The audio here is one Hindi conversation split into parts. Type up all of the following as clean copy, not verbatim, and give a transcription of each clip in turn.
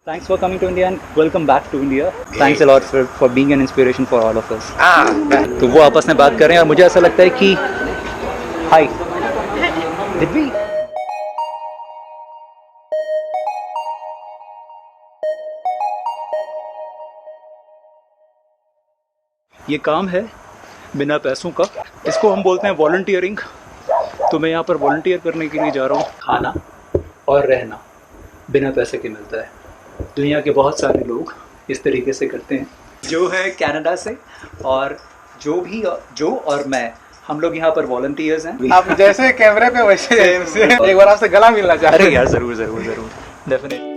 Thanks for coming to India and welcome back to India. Thanks a lot for being an inspiration for all of us. तो वो आपस में बात कर रहे हैं और मुझे ऐसा लगता है कि हाय did we ये काम है बिना पैसों का, इसको हम बोलते हैं वॉलंटियरिंग। तो मैं यहाँ पर वॉलंटियर करने के लिए जा रहा हूँ। खाना और रहना बिना पैसे के मिलता है। दुनिया के बहुत सारे लोग इस तरीके से करते हैं, जो है कनाडा से, और जो और मैं, हम लोग यहाँ पर वॉलंटियर्स हैं। आप जैसे कैमरे पे वैसे एक बार आपसे गला मिलना चाहते हैं। अरे यार ज़रूर डेफिनेटली।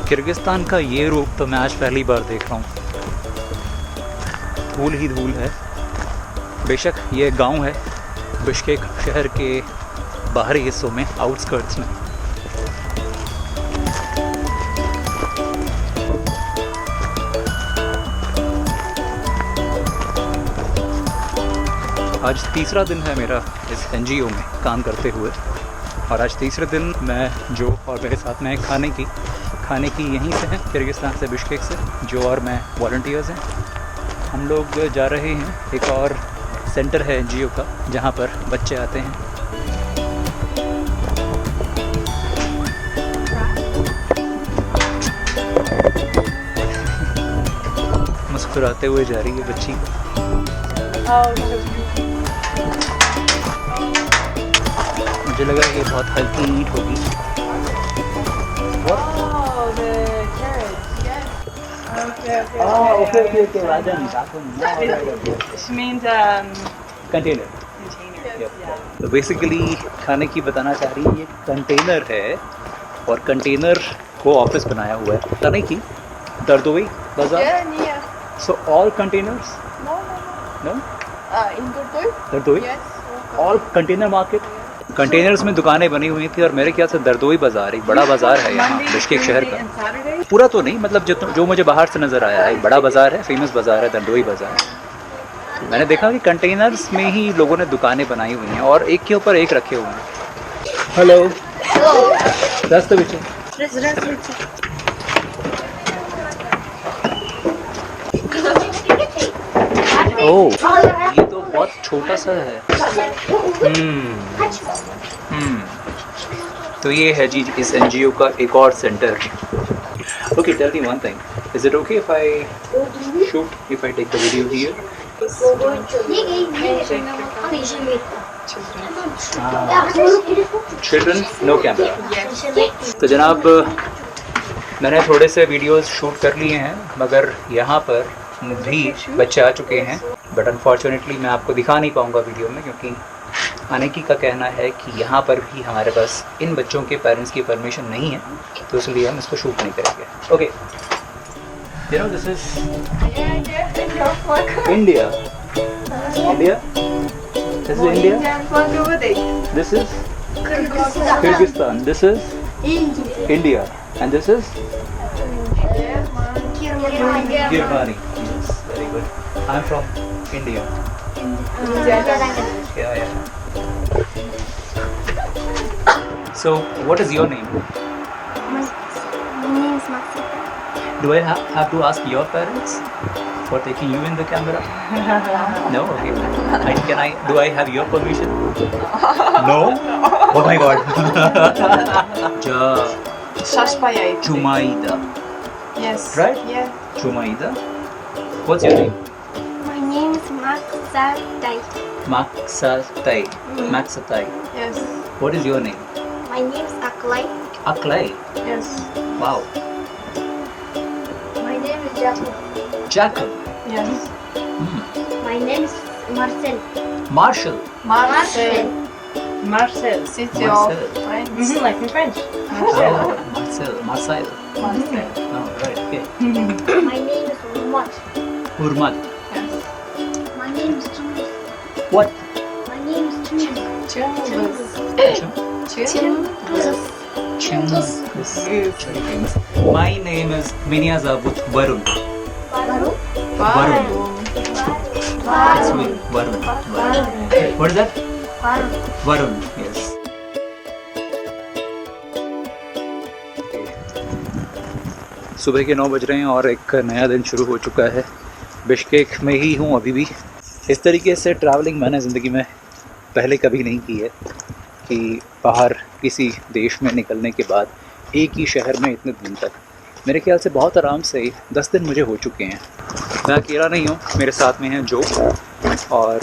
किर्गिस्तान का ये रूप तो मैं आज पहली बार देख रहा हूँ। धूल ही धूल है। बेशक ये गांव है बिश्केक शहर के बाहरी हिस्सों में, आउटस्कर्ट्स में। आज तीसरा दिन है मेरा इस एनजीओ में काम करते हुए, और आज तीसरे दिन मैं जो और मेरे साथ में खाने की यहीं से हैं, किर्गिस्तान से, बिश्केक से, जो और मैं वॉलंटियर्स हैं। हम लोग जा रहे हैं, एक और सेंटर है एनजीओ का जहाँ पर बच्चे आते हैं। मुस्कुराते हुए जा रही है बच्ची। मुझे लगा कि बहुत हल्की ईंट होगी। Okay. She means container. yeah. तो बेसिकली खाने की बताना चाह रही है, ये कंटेनर है और कंटेनर को ऑफिस बनाया हुआ है। पता नहीं कि दर्दोई बाजार। Yeah. So all containers No. No In Durdoi? Durdoi Yes. All container market. Containers में दुकानें बनी हुई थी, और मेरे ख्याल से दर्दोई बाजार एक बड़ा बाजार है यहाँ बिश्केक शहर का। And Saturday? पूरा तो नहीं, मतलब जो मुझे बाहर से नज़र आया है, एक बड़ा बाजार है, फेमस बाजार है, दर्दोई बाजार। मैंने देखा कि कंटेनर्स में ही लोगों ने दुकानें बनाई हुई हैं और एक के ऊपर एक रखे हुए हैं। हेलो रास्ते पीछे। ओह, ये तो बहुत छोटा सा है। तो ये है जी इस एनजीओ का एक और centre. Okay, tell me one thing, is it okay if I take the video here? Children no camera. तो जनाब, मैंने थोड़े से वीडियोस शूट कर लिए हैं, मगर यहाँ पर भी बच्चे आ चुके हैं, बट अनफॉर्चुनेटली मैं आपको दिखा नहीं पाऊँगा वीडियो में, क्योंकि अनेकी का कहना है कि यहाँ पर भी हमारे पास इन बच्चों के पेरेंट्स की परमिशन नहीं है, तो इसलिए हम इसको शूट नहीं करेंगे। Okay, you know this is India. This is India. This is Kyrgyzstan. This is India. And this is Girmani. Yes, very good. I'm from India. Yeah. So, what is your name? My name is Maxita. Do I have to ask your parents for taking you in the camera? No? Okay. Do I have your permission? No? Oh my god. Shashpayait. Jumaida. Yes. Right? Yeah. Jumaida. What's your name? My name is Maxatai. Maksatai. Maksatai. Yes. What is your name? My name is Aklai. Aklai. Yes. Wow. My name is Jacob. Jacob. Yes. My name is Marcel. Marshall. Marcel. City Marcel. of France. Like in French. Marcel. Marcel. Oh, right. Okay. My name is Urmat. Hurmat. Yes. My name is Julie. What? My name is Chungus. Chungus. Chungus. Very famous. My name is Minya Zabut Varun. Varun. That's me. Varun. What is that? Varun. Yes. सुबह के 9 बज रहे हैं और एक नया दिन शुरू हो चुका है। बिश्केक में ही हूँ अभी भी। इस तरीके से ट्रैवलिंग मैंने ज़िंदगी में पहले कभी नहीं की है कि बाहर किसी देश में निकलने के बाद एक ही शहर में इतने दिन तक। मेरे ख्याल से बहुत आराम से 10 दिन मुझे हो चुके हैं। मैं अकेला नहीं हूँ, मेरे साथ में हैं जो, और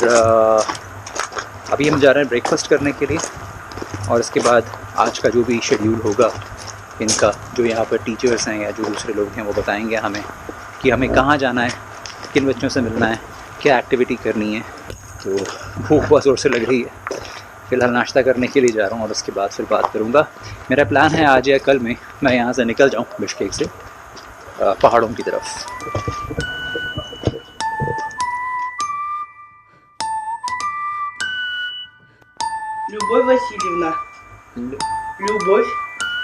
अभी हम जा रहे हैं ब्रेकफास्ट करने के लिए और इसके बाद आज का जो भी शेड्यूल होगा इनका, जो यहाँ पर टीचर्स हैं या जो दूसरे लोग हैं वो बताएंगे हमें कि हमें कहाँ जाना है, किन बच्चों से मिलना है, क्या एक्टिविटी करनी है। तो भूख बहुत ज़ोर से लग रही है। फ़िलहाल नाश्ता करने के लिए जा रहा हूँ और उसके बाद फिर बात करूँगा। मेरा प्लान है आज या कल में मैं यहाँ से निकल जाऊँ बिश्केक से पहाड़ों की तरफ। Любовь Васильевна. Любовь.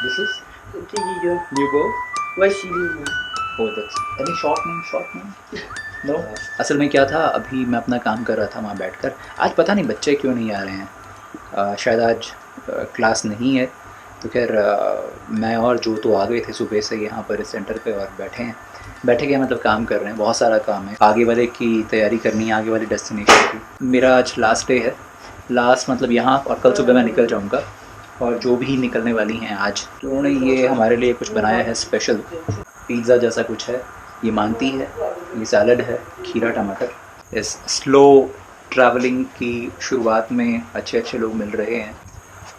This is Это ее. Lyubov. Васильевна. Oh, that's any short name? No. असल में क्या था, अभी मैं अपना काम कर रहा था वहाँ बैठकर। आज पता नहीं बच्चे क्यों नहीं आ रहे हैं। शायद आज क्लास नहीं है। तो खैर मैं और जो तो आ गए थे सुबह से यहाँ पर इस सेंटर पे और बैठे हैं। बैठे के मतलब काम कर रहे हैं। बहुत सारा काम है, आगे वाले की तैयारी करनी है, आगे वाले डेस्टिनेशन की। मेरा आज लास्ट डे है। लास्ट मतलब यहाँ, और कल सुबह मैं निकल जाऊँगा। और जो भी निकलने वाली हैं आज, तो उन्होंने ये हमारे लिए कुछ बनाया है स्पेशल, पिज़्ज़ा जैसा कुछ है। ये मांती है, ये सैलड है, खीरा टमाटर। इस स्लो ट्रैवलिंग की शुरुआत में अच्छे अच्छे लोग मिल रहे हैं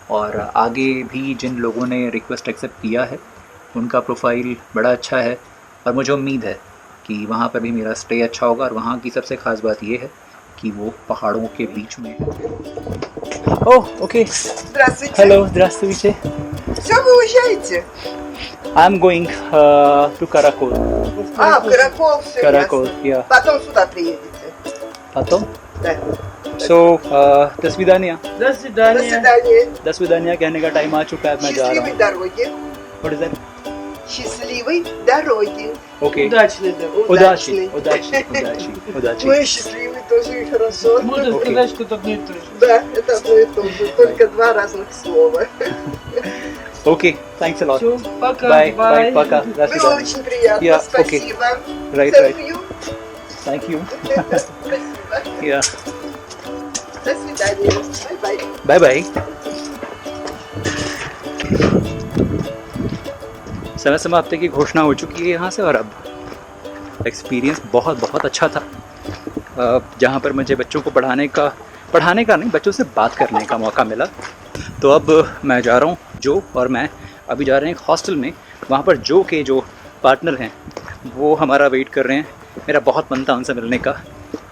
और आगे भी जिन लोगों ने रिक्वेस्ट एक्सेप्ट किया है उनका प्रोफाइल बड़ा अच्छा है और मुझे उम्मीद है कि वहाँ पर भी मेरा स्टे अच्छा होगा। और वहाँ की सबसे ख़ास बात ये है कि वो पहाड़ों के बीच में है। Oh okay, Здравствуйте. Hello, здравствуйте। Все, вы уезжаете? I am going to Karakol. В Каракол, все Karakol, ясно. yeah. Потом сюда приедете. Потом? Да. So, до свидания. До свидания. до свидания कहने का टाइम आ चुका है, मैं जा रहा Счастливой हूँ। дороги. What is that? Счастливой дороги. Okay. Удачной дороги. Удачи, удачи, удачи, удачи. Ну и счастливый тоже и хорошо. Можно Окей. сказать, что это одно и то же. Да, это одно и то же, только два разных слова. Okay, thanks a lot. Все, пока, Bye, bye, пока. До Было свидания. очень приятно, Yeah, okay. спасибо. Right, Thank right. you. Thank you. Спасибо. Yeah. До свидания. Bye-bye. Bye bye. समय समाप्ति की घोषणा हो चुकी है यहाँ से और अब एक्सपीरियंस बहुत बहुत अच्छा था। जहाँ पर मुझे बच्चों को पढ़ाने का नहीं, बच्चों से बात करने का मौका मिला। तो अब मैं जा रहा हूँ, जो और मैं अभी जा रहे हैं एक हॉस्टल में। वहाँ पर जो के जो पार्टनर हैं वो हमारा वेट कर रहे हैं। मेरा बहुत मन था उनसे मिलने का।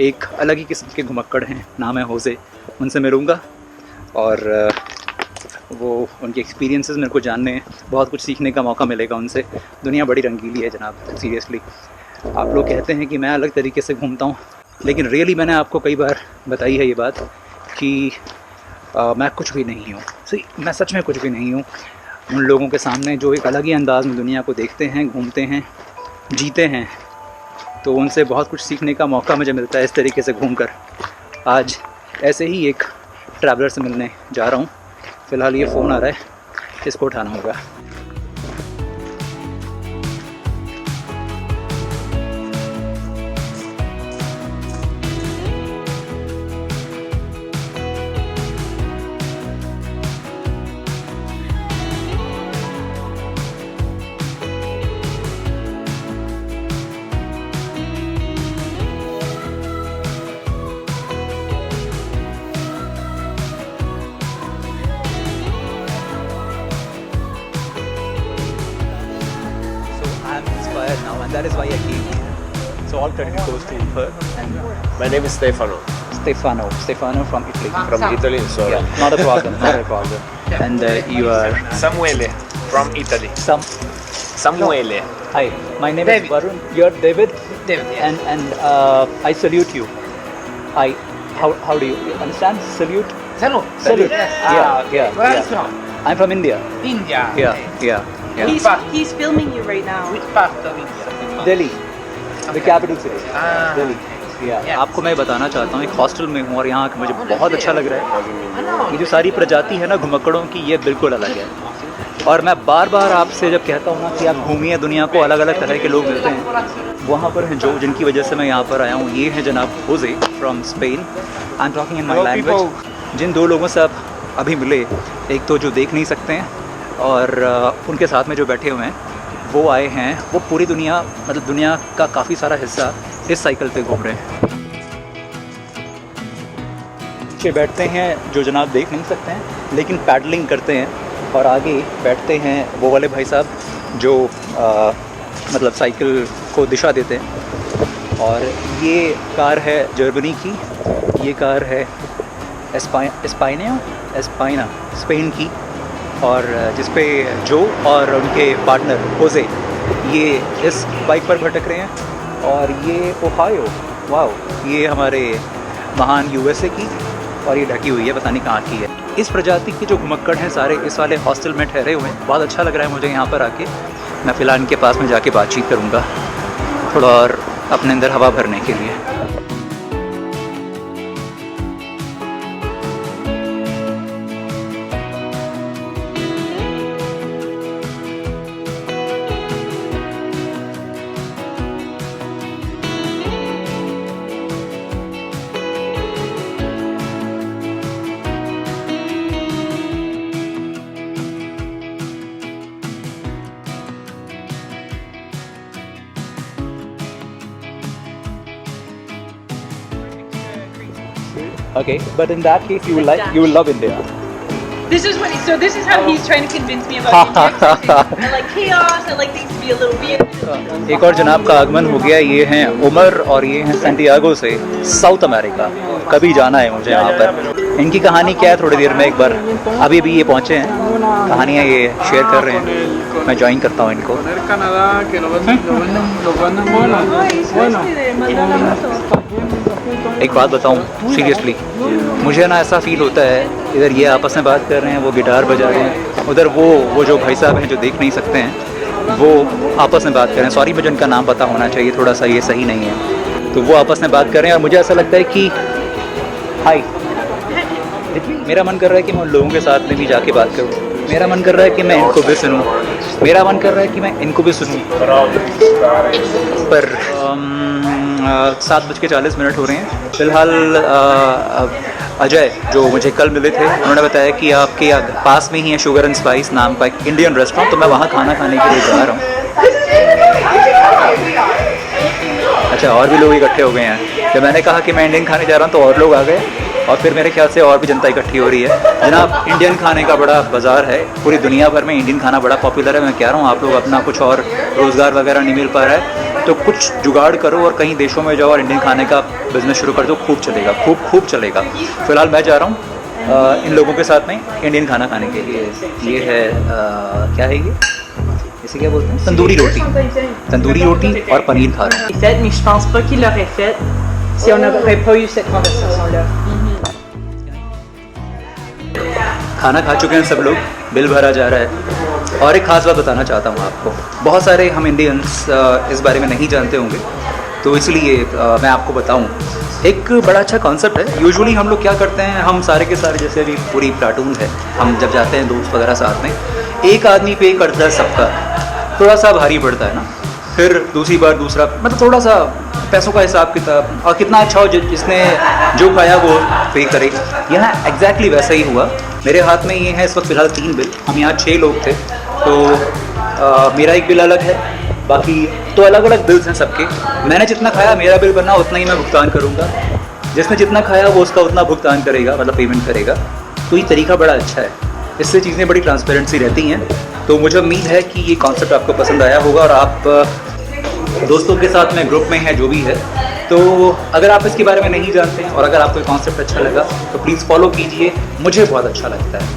एक अलग ही किस्म के घुमक्कड़ हैं, नाम है होसे। उनसे मिलूँगा और वो उनके एक्सपीरियंसेस मेरे को जानने हैं। बहुत कुछ सीखने का मौका मिलेगा उनसे। दुनिया बड़ी रंगीली है जनाब, सीरियसली। आप लोग कहते हैं कि मैं अलग तरीके से घूमता हूँ, लेकिन रियली मैंने आपको कई बार बताई है ये बात कि मैं कुछ भी नहीं हूँ। सही, मैं सच में कुछ भी नहीं हूँ उन लोगों के सामने जो एक अलग ही अंदाज़ में दुनिया को देखते हैं, घूमते हैं, जीते हैं। तो उनसे बहुत कुछ सीखने का मौका मुझे मिलता है इस तरीके से घूमकर। आज ऐसे ही एक ट्रैवलर से मिलने जा रहा हूँ। फ़िलहाल ये फ़ोन आ रहा है, इसको उठाना होगा। Now, and that is why I came here. So all credit goes to her and My name is Stefano Stefano from Italy. from Italy. Sorry. Yeah, not a problem, not a problem. And you are Samuele from Italy. Samuele. Hi, my name David. is Varun. You're David. David, yeah. And I salute you. I how do you understand? Salute. Hello. Salute. Ah, okay. Where are you from? I'm from India. India. Yeah. He's filming you right now. Which part of India? Delhi, the capital city. Delhi. Yes. आपको मैं बताना चाहता हूँ एक हॉस्टल में हूँ और यहाँ आके मुझे बहुत अच्छा लग रहा है। ये जो सारी प्रजाति है ना घुमक्कड़ों की, ये बिल्कुल अलग है। और मैं बार बार आपसे जब कहता हूँ ना कि आप घूमिए दुनिया को, अलग अलग तरह के लोग मिलते हैं, वहाँ पर हैं जो जिनकी वजह से मैं यहाँ पर आया हूँ। ये है जनाब Jose from Spain. I am talking in my language. जिन दो लोगों से आप अभी मिले, एक तो जो देख नहीं सकते हैं और उनके साथ में जो बैठे हुए हैं, वो आए हैं, वो पूरी दुनिया मतलब दुनिया का काफ़ी सारा हिस्सा इस साइकिल पे घूम रहे हैं। नीचे बैठते हैं जो जनाब देख नहीं सकते हैं लेकिन पैडलिंग करते हैं, और आगे बैठते हैं वो वाले भाई साहब जो मतलब साइकिल को दिशा देते हैं। और ये कार है जर्मनी की, ये कार है एस्पाइना स्पेन की, और जिस पे जो और उनके पार्टनर होजे ये इस बाइक पर भटक रहे हैं। और ये ओहायो, वाओ, ये हमारे महान यूएसए की, और ये ढकी हुई है, पता नहीं कहाँ की है। इस प्रजाति के जो घुमक्कड़ हैं सारे इस वाले हॉस्टल में ठहरे हुए हैं। बहुत अच्छा लग रहा है मुझे यहाँ पर आके। मैं फ़िलहाल इनके पास में जाके बातचीत करूँगा थोड़ा और अपने अंदर हवा भरने के लिए। Okay, but in that case, you will love India. This is how he's trying to convince me about India. I like chaos. I like things to be a little weird. एक और जनाब का आगमन हो गया। ये हैं उमर और ये हैं सैंटियागो से, साउथ अमेरिका। कभी जाना है मुझे यहाँ पर। इनकी कहानी क्या है थोड़ी देर में एक बार, अभी भी ये पहुँचे हैं, कहानियाँ ये शेयर कर रहे हैं। मैं ज्वाइन करता हूँ इनको। एक बात बताऊँ सीरियसली, मुझे ना ऐसा फील होता है, इधर ये आपस में बात कर रहे हैं, वो गिटार बजा रहे हैं, उधर वो जो भाई साहब हैं जो देख नहीं सकते हैं वो आपस में बात कर रहे हैं। सॉरी मुझे उनका नाम पता होना चाहिए, थोड़ा सा ये सही नहीं है। तो वो आपस में बात कर रहे हैं और मुझे ऐसा लगता है कि हाय, मेरा मन कर रहा है कि मैं उन लोगों के साथ में भी जाके बात करूँ। मेरा मन कर रहा है कि मैं इनको भी सुनूँ, मेरा मन कर रहा है कि मैं इनको भी सुनूँ। पर 7:40 हो रहे हैं। फ़िलहाल अजय जो मुझे कल मिले थे, उन्होंने बताया कि आपके पास में ही है शुगर एंड स्पाइस नाम का एक इंडियन रेस्टोरेंट, तो मैं वहाँ खाना खाने के लिए जा रहा हूँ। अच्छा, और भी लोग इकट्ठे हो गए हैं। जब मैंने कहा कि मैं इंडियन खाने जा रहा हूँ तो और लोग आ गए, और फिर मेरे ख्याल से और भी जनता इकट्ठी हो रही है। जनाब, इंडियन खाने का बड़ा बाज़ार है, पूरी दुनिया भर में इंडियन खाना बड़ा पॉपुलर है। मैं कह रहा हूँ आप लोग अपना कुछ और रोज़गार वगैरह नहीं मिल पा रहा है तो कुछ जुगाड़ करो और कहीं देशों में जाओ और इंडियन खाने का बिज़नेस शुरू कर दो, खूब चलेगा, खूब चलेगा। फ़िलहाल मैं जा रहा हूँ इन लोगों के साथ में इंडियन खाना खाने के लिए। ये है क्या है ये, इसे क्या बोलते हैं, तंदूरी रोटी और पनीर खा रहा हूँ। Mais je pense pas qu'il l'aurait fait si on n'aurait pas eu cette conversation-là. खाना खा चुके हैं सब लोग, बिल भरा जा रहा है। और एक ख़ास बात बताना चाहता हूँ आपको, बहुत सारे हम इंडियंस इस बारे में नहीं जानते होंगे, तो इसलिए मैं आपको बताऊँ। एक बड़ा अच्छा कॉन्सेप्ट है। यूजुअली हम लोग क्या करते हैं, हम सारे के सारे जैसे अभी पूरी प्लाटून है, हम जब जाते हैं दोस्त वगैरह साथ में, एक आदमी पे करता है सबका, थोड़ा सा भारी पड़ता है ना। फिर दूसरी बार दूसरा, मतलब थोड़ा सा पैसों का हिसाब किताब, और कितना अच्छा हो जिसने जो खाया वो पे करे। यहाँ एग्जैक्टली वैसा ही हुआ। मेरे हाथ में ये है इस वक्त फ़िलहाल 3 बिल। हम यहाँ 6 लोग थे, तो मेरा एक बिल अलग है, बाकी तो अलग अलग बिल्स हैं सबके। मैंने जितना खाया मेरा बिल बना उतना ही मैं भुगतान करूँगा, जिसने जितना खाया वो उसका उतना भुगतान करेगा, मतलब पेमेंट करेगा। तो ये तरीका बड़ा अच्छा है, इससे चीज़ें बड़ी ट्रांसपेरेंसी रहती हैं। तो मुझे उम्मीद है कि ये कॉन्सेप्ट आपको पसंद आया होगा, और आप दोस्तों के साथ में ग्रुप में है जो भी है, तो अगर आप इसके बारे में नहीं जानते हैं और अगर आपको कॉन्सेप्ट अच्छा लगा तो प्लीज़ फॉलो कीजिए। मुझे बहुत अच्छा लगता है,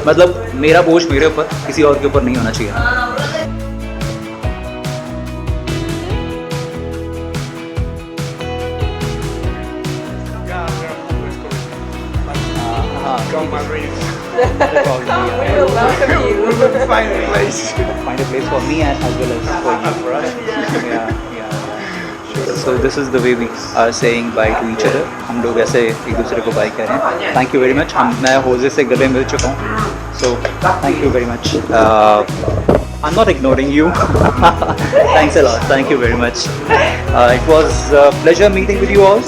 मतलब मेरा बोझ मेरे ऊपर, किसी और के ऊपर नहीं होना चाहिए। Come Madrid. We will welcome you. We will find a place. Find a place for me and as well as for you. For us. Yeah. So this is the way we are saying bye to each other. हम लोग ऐसे एक दूसरे को बाय कह रहे हैं. Thank you very much. मैं होजे से गले मिल चुका हूँ. So thank you very much. I'm not ignoring you. Thanks a lot. Thank you very much. It was a pleasure meeting with you all.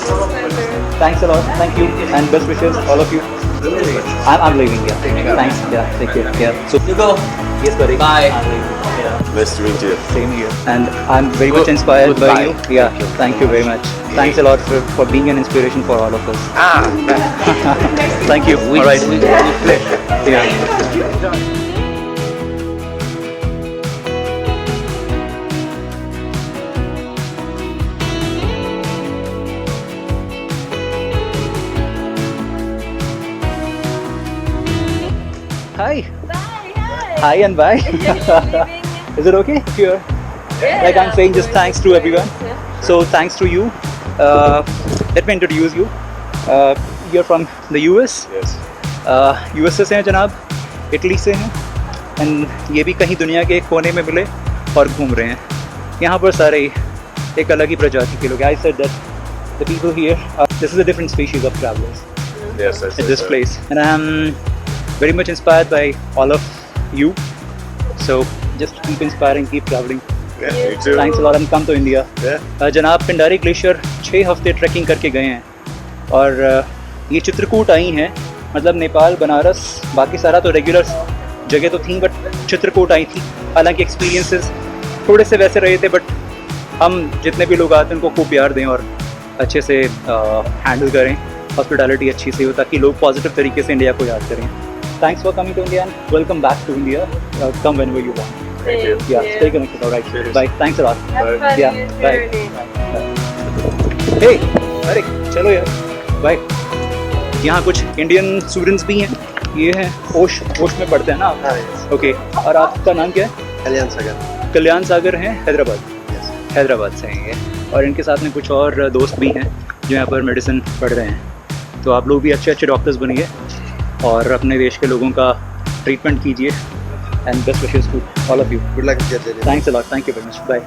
Thanks a lot. Thank you and best wishes all of you. I'm leaving. Yeah. Thanks. Yeah. Take care. Yeah. So you go. Yes, buddy. Bye. I'm leaving. Yeah. Nice to meet you. Same here. And I'm very much inspired by you. Yeah. Thank you very much. Thanks a lot for being an inspiration for all of us. Thank you. All right. Yeah. Hi. Hi and bye. Is it okay if you're like I'm saying just thanks to everyone? So thanks to you. Let me introduce you. You're from the US. Yes. USA से हैं जनाब, इटली से हैं एंड ये भी कहीं दुनिया के एक कोने में मिले और घूम रहे हैं. यहाँ पर सारे एक अलग ही प्रजाति के लोग. I said that the people here, this is a different species of travelers Yes, I at this place, and I'm very much inspired by all of you. So just keep inspiring, keep traveling. Yeah, you too. Thanks a lot and come to India. Yeah. जनाब पिंडारी ग्लेशियर 6 हफ्ते ट्रैकिंग करके गए हैं और ये चित्रकूट आई हैं. मतलब नेपाल, बनारस, बाकी सारा तो रेगुलर जगह तो थी बट चित्रकूट आई थी. हालांकि एक्सपीरियंसेस थोड़े से वैसे रहे थे बट हम जितने भी लोग आते हैं उनको खूब प्यार दें और अच्छे से हैंडल करें. हॉस्पिटैलिटी अच्छी से हो ताकि लोग पॉजिटिव तरीके से इंडिया को याद करें. Thanks for coming to India and welcome back to India. Come whenever you want. Thank you. Yeah, stay connected. All right. Cheers. Bye. Thanks a lot. Bye. Yeah. Bye. Hey, अरे चलो यार. Bye. यहाँ कुछ इंडियन स्टूडेंट्स भी हैं. ये हैं ओश में पढ़ते हैं ना आप? ओके. और आपका नाम क्या है? कल्याण सागर. कल्याण सागर हैं हैदराबाद. हैदराबाद से हैं ये. और इनके साथ में कुछ और दोस्त भी हैं जो यहाँ पर मेडिसिन पढ़ रहे हैं. तो आप लोग भी अच्छे डॉक्टर्स बनिए और अपने देश के लोगों का ट्रीटमेंट कीजिए and best wishes to all of you. Good luck. Thanks a lot. Thank you very much. Bye.